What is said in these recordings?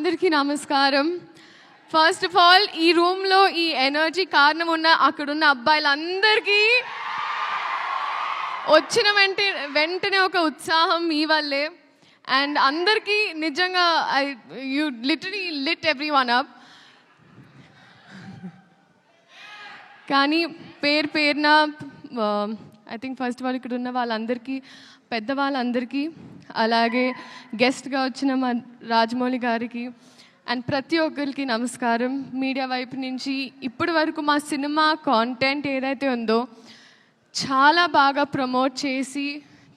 అందరికీ నమస్కారం. First of all ఈ రూమ్లో ఈ ఎనర్జీ కారణం ఉన్న అక్కడున్న అబ్బాయిలందరికీ వచ్చిన వెంటనే ఒక ఉత్సాహం మీ వల్లే. అండ్ అందరికీ నిజంగా you literally lit everyone up. కానీ పేరున I think first of all ఇక్కడ ఉన్న వాళ్ళందరికీ, పెద్దవాళ్ళందరికీ, అలాగే గెస్ట్గా వచ్చిన మా రాజమౌళి గారికి అండ్ ప్రతి ఒక్కరికి నమస్కారం. మీడియా వైపు నుంచి ఇప్పటి వరకు మా సినిమా కాంటెంట్ ఏదైతే ఉందో చాలా బాగా ప్రమోట్ చేసి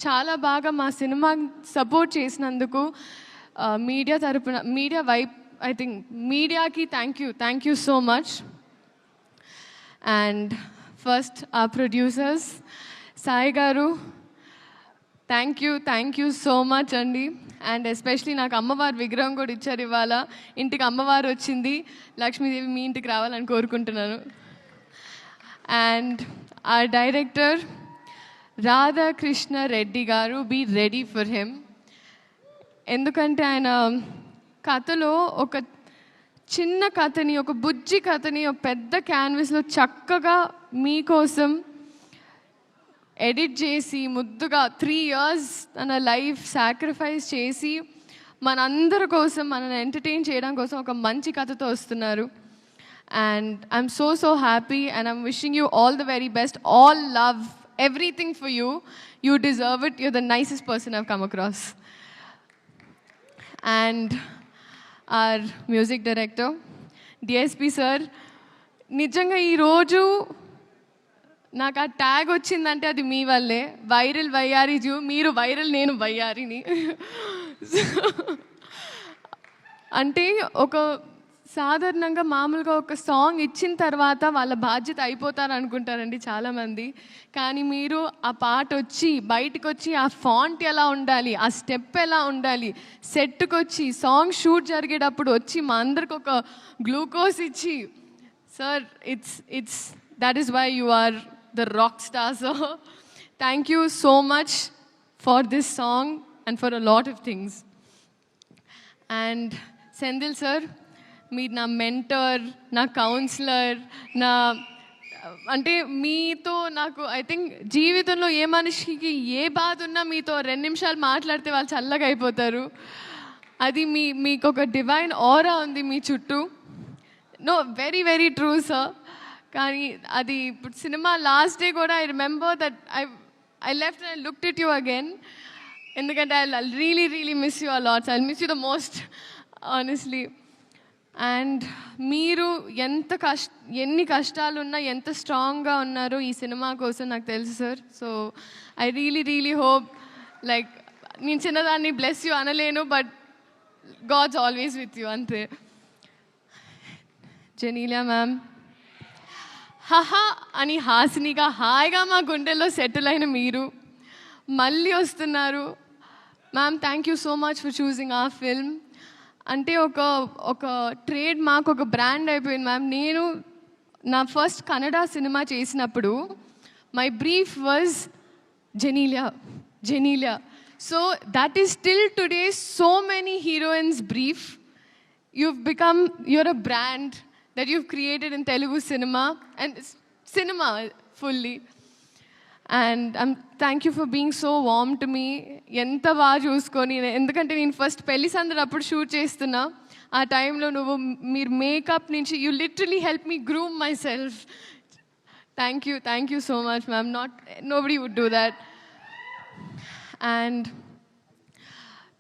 చాలా బాగా మా సినిమా సపోర్ట్ చేసినందుకు మీడియా తరపున, మీడియా వైపు ఐ థింక్ మీడియాకి thank you so much. And first ఆ ప్రొడ్యూసర్స్ సాయి గారు, థ్యాంక్ యూ సో మచ్ అండి. అండ్ ఎస్పెషలీ నాకు అమ్మవారి విగ్రహం కూడా ఇచ్చారు ఇవాళ. ఇంటికి అమ్మవారు వచ్చింది, లక్ష్మీదేవి మీ ఇంటికి రావాలని కోరుకుంటున్నాను. అండ్ ఆ డైరెక్టర్ రాధాకృష్ణ రెడ్డి గారు, బీ రెడీ ఫర్ హిమ్. ఎందుకంటే ఆయన కథలో ఒక చిన్న కథని, ఒక బుజ్జి కథని ఒక పెద్ద క్యాన్వస్లో చక్కగా మీకోసం ఎడిట్ చేసి ముద్దుగా 3 years తన లైఫ్ సాక్రిఫైస్ చేసి మనందరి కోసం, మనల్ని ఎంటర్టైన్ చేయడం కోసం ఒక మంచి కథతో వస్తున్నారు. And I'm so happy and I'm wishing you all the very best. All love, everything for you. You deserve it. You're the nicest person I've come across. And our music director DSP sir, నిజంగా ఈరోజు నాకు ఆ tag వచ్చిందంటే అది మీ వల్లే. Viral వయ్యారి zoo, మీరు viral, నేను వయ్యారిని. అంటే ఒక సాధారణంగా మామూలుగా ఒక సాంగ్ ఇచ్చిన తర్వాత వాళ్ళ బాధ్యత అయిపోతారు అనుకుంటారండి చాలామంది. కానీ మీరు ఆ పాట వచ్చి బయటకు వచ్చి ఆ ఫాంట్ ఎలా ఉండాలి, ఆ స్టెప్ ఎలా ఉండాలి, సెట్కి వచ్చి సాంగ్ షూట్ జరిగేటప్పుడు వచ్చి మా అందరికి ఒక గ్లూకోజ్ ఇచ్చి, sir it's that is why you are the rock star, sir. Thank you so much for this song and for a lot of things. And Sendil sir, మీరు నా మెంటర్, నా councillor, నా అంటే మీతో నాకు ఐ థింక్ జీవితంలో ఏ మనిషికి ఏ బాధ ఉన్నా మీతో 2 నిమిషాలు మాట్లాడితే వాళ్ళు చల్లగా అయిపోతారు. అది మీకు ఒక డివైన్ ఆరా ఉంది మీ చుట్టూ. No, very true sir. కానీ అది ఇప్పుడు సినిమా లాస్ట్ డే కూడా I remember that I left and I looked at you again. ఎందుకంటే I really miss you a lot. I miss you the most honestly. And మీరు ఎన్ని కష్టాలున్నా ఎంత స్ట్రాంగ్గా ఉన్నారో ఈ సినిమా కోసం నాకు తెలుసు sir. So I really hope, like నేను చిన్నదాన్ని బ్లెస్ యూ అనలేను, but God's always with you, అంతే. జెనీలియా మ్యామ్, హహా అని హాసినిగా హాయిగా మా గుండెల్లో సెటిల్ అయిన మీరు మళ్ళీ వస్తున్నారు. Ma'am, thank you so much for choosing ఆ ఫిల్మ్. అంటే ఒక ట్రేడ్ మార్క్, ఒక బ్రాండ్ అయిపోయింది మ్యామ్. నేను నా ఫస్ట్ కన్నడ సినిమా చేసినప్పుడు my brief was Genelia. So that is still today so many heroines brief. you're a brand that you've created in Telugu cinema and cinema fully. And thank you for being so warm to me. Enta baa chuskoni, endukante nenu first pelli sandara appudu shoot chestunna aa time lo nuvu meer makeup nunchi you literally helped me groom myself. Thank you so much ma'am. Nobody would do that. And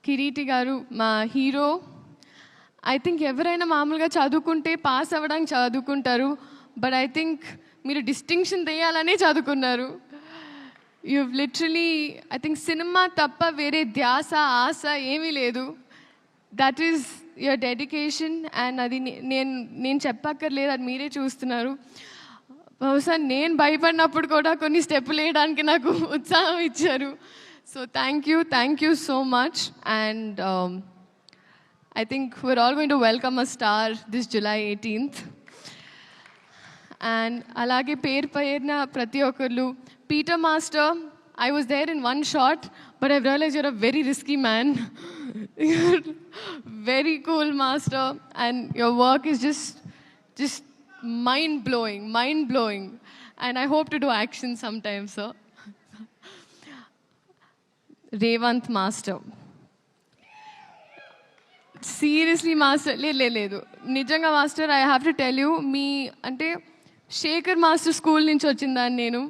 Kiriti garu, ma hero, I think ఎవరైనా మామూలుగా చదువుకుంటే pass అవ్వడానికి చదువుకుంటారు, but I think మీరు distinction తెయాలనే చదువుకున్నారు. You literally I think cinema తప్ప వేరే ధ్యాస ఆశ ఏమీ లేదు. That is your dedication. And అది నేను చెప్పక్కర్లేదు, అది మీరే చూస్తున్నారు. బహుశా నేను భయపడినప్పుడు కూడా కొన్ని స్టెప్పులు వేయడానికి నాకు ఉత్సాహం ఇచ్చారు. So thank you so much. And I think we're all going to welcome a star this July 18th. And alage perna prati okkarlu, Peter Master, I was there in one shot, but I've realized you're a very risky man. Very cool, master, and your work is just mind blowing, and I hope to do action sometime, sir. Revant master, seriously master, లేదు నిజంగా master, I have to tell you, మీ అంటే Shekhar master school నుంచి వచ్చిందాన్ని నేను,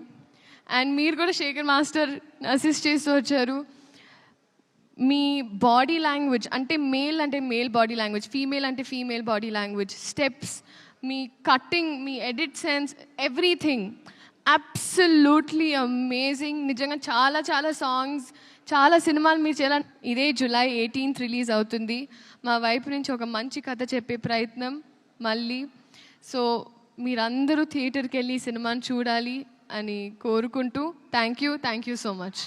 and మీరు కూడా Shekhar master assist చేస్తూ వచ్చారు. మీ బాడీ లాంగ్వేజ్ అంటే మేల్ బాడీ లాంగ్వేజ్, ఫీమేల్ అంటే ఫీమేల్ బాడీ లాంగ్వేజ్, స్టెప్స్, మీ కట్టింగ్, మీ edit sense, everything absolutely amazing. నిజంగా చాలా చాలా సాంగ్స్, చాలా సినిమాలు మీరు చేయాలని. ఇదే July 18th రిలీజ్ అవుతుంది. మా వైపు నుంచి ఒక మంచి కథ చెప్పే ప్రయత్నం మళ్ళీ. సో మీరందరూ థియేటర్కి వెళ్ళి సినిమాని చూడాలి అని కోరుకుంటూ థ్యాంక్ యూ సో మచ్.